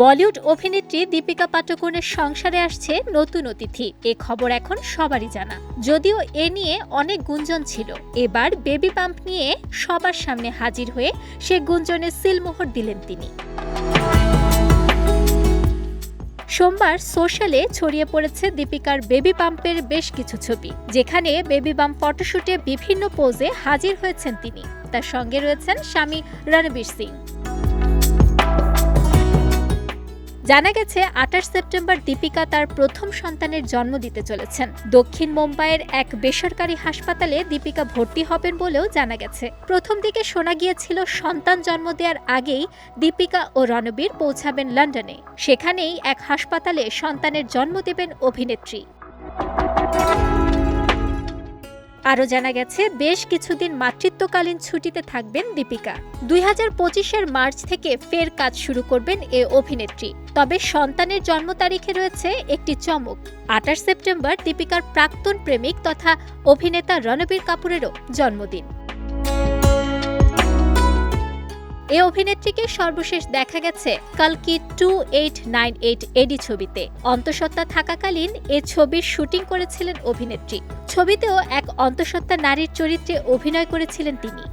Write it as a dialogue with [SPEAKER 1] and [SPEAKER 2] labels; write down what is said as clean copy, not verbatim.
[SPEAKER 1] বলিউড অভিনেত্রী দীপিকা পাডুকোনের সংসারে আসছে নতুন অতিথি। এ খবর এখন সবারই জানা, যদিও এ নিয়ে অনেক গুঞ্জন ছিল। এবার বেবি বাম্প নিয়ে সবার সামনে হাজির হয়ে সে গুঞ্জনে সিলমোহর দিলেন তিনি। সোমবার সোশ্যালে ছড়িয়ে পড়েছে দীপিকার বেবি বাম্পের বেশ কিছু ছবি, যেখানে বেবি বাম্প ফটোশুটে বিভিন্ন পোজে হাজির হয়েছেন তিনি। তার সঙ্গে রয়েছেন স্বামী রণবীর সিং। জানা গেছে ২৮ সেপ্টেম্বর দীপিকা তার প্রথম সন্তানের জন্ম দিতে চলেছেন। দক্ষিণ মুম্বাইয়ের এক বেসরকারি হাসপাতালে দীপিকা ভর্তি হবেন বলেও জানা গেছে। প্রথম দিকে শোনা গিয়েছিল সন্তান জন্ম দেওয়ার আগেই দীপিকা ও রণবীর পৌঁছাবেন লন্ডনে। সেখানেই এক হাসপাতালে সন্তানের জন্ম দেবেন অভিনেত্রী। আরও জানা গেছে বেশ কিছুদিন মাতৃত্বকালীন ছুটিতে থাকবেন দীপিকা। ২০২৫-এর মার্চ থেকে ফের কাজ শুরু করবেন এ অভিনেত্রী। তবে সন্তানের জন্ম তারিখে রয়েছে একটি চমক। ২৮ সেপ্টেম্বর দীপিকার প্রাক্তন প্রেমিক তথা অভিনেতা রণবীর কাপুরেরও জন্মদিন। এ অভিনেত্রীকে সর্বশেষ দেখা গেছে কালকি 2898 এডি ছবিতে। অন্তঃসত্ত্বা থাকাকালীন এ ছবির শুটিং করেছিলেন অভিনেত্রী। ছবিতেও এক অন্তঃসত্ত্বা নারীর চরিত্রে অভিনয় করেছিলেন তিনি।